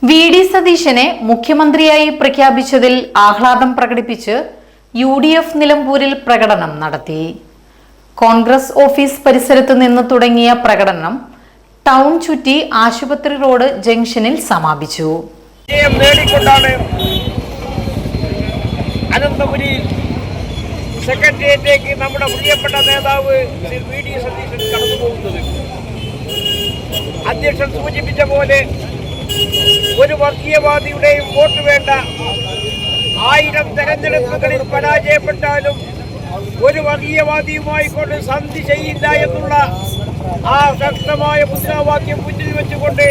VD. സതീശനെ മുഖ്യമന്ത്രിയായി പ്രഖ്യാപിച്ചതിൽ ആഹ്ലാദം പ്രകടിപ്പിച്ച് UDF നിലമ്പൂരിൽ പ്രകടനം നടത്തി. കോൺഗ്രസ് ഓഫീസ് പരിസരത്ത് നിന്ന് തുടങ്ങിയ പ്രകടനം ടൗൺ ചുറ്റി ആശുപത്രി റോഡ് ജംഗ്ഷനിൽ സമാപിച്ചു. അനന്തപുരി സെക്രട്ടേറിയറ്റിലേക്ക് നമ്മുടെ പ്രിയപ്പെട്ട നേതാവ് ശ്രീ വി.ഡി. സതീശൻ കടന്നുപോകുന്നത് അധ്യക്ഷൻ സൂചിപ്പിച്ച പോലെ ഒരു വർഗീയവാദിയുടെയും വോട്ട് വേണ്ട. 1000 തെരഞ്ഞെടുപ്പുകളിൽ പരാജയപ്പെട്ടാലും ഒരു വർഗീയവാദിയുമായി കൊണ്ട് സന്ധി ചെയ്യില്ല എന്നുള്ള ആ ശക്തമായ മുദ്രാവാക്യം മുന്നിൽ വെച്ചുകൊണ്ട്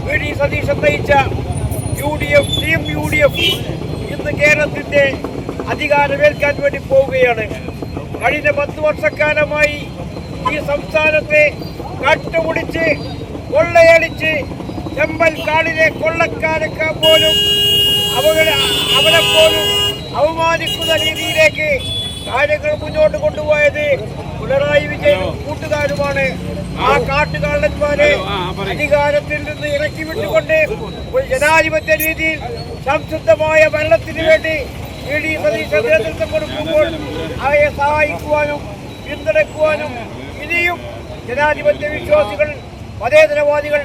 വി.ഡി. സതീശൻ നയിച്ച UDF ഇന്ന് കേരളത്തിന്റെ അധികാരമേൽക്കാൻ വേണ്ടി പോവുകയാണ്. കഴിഞ്ഞ 10 വർഷക്കാലമായി ഈ സംസ്ഥാനത്തെ കട്ടുപിടിച്ച് കൊള്ളയടിച്ച് ചെമ്പൽക്കാടിലെ കൊള്ളക്കാരൊക്കെ പോലും അവരെ പോലും അവമാനിക്കുന്ന രീതിയിലേക്ക് കാര്യങ്ങൾ മുന്നോട്ട് കൊണ്ടുപോയത് പിണറായി വിജയനും കൂട്ടുകാരുമാണ്. ആ കാട്ടുകാളന്മാരെ അധികാരത്തിൽ നിന്ന് ഇറക്കി വിട്ടുകൊണ്ട് ഒരു ജനാധിപത്യ രീതിയിൽ സംശുദ്ധമായ ഭരണത്തിന് വേണ്ടി വി.ഡി. സതീശൻ നേതൃത്വം കൊടുക്കുമ്പോൾ അവയെ സഹായിക്കുവാനും പിന്തുണയ്ക്കുവാനും ഇനിയും ജനാധിപത്യ വിശ്വാസികൾ മതേതരവാദികൾ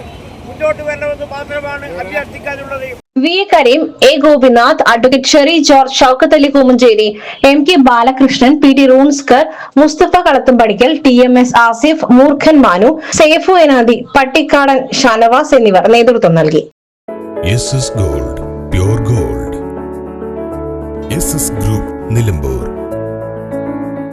മുന്നോട്ട് വരണമെന്ന് മാത്രമാണ് അഭ്യർത്ഥിക്കാനുള്ളത്. V. Kareem, A. Gopinath, advocate Sherry George, Shoukath Ali Koomancheri, MK Balakrishnan, PD റൂൺസ്കർ, മുസ്തഫ കളത്തുംപടിക്കൽ, TMS ആസിഫ്, മൂർഖൻ മാനു, സേഫു എനാദി, പട്ടിക്കാടൻ ഷാനവാസ് എന്നിവർ നേതൃത്വം നൽകി. SS Gold, Pure Gold. SS Group, Nilambur.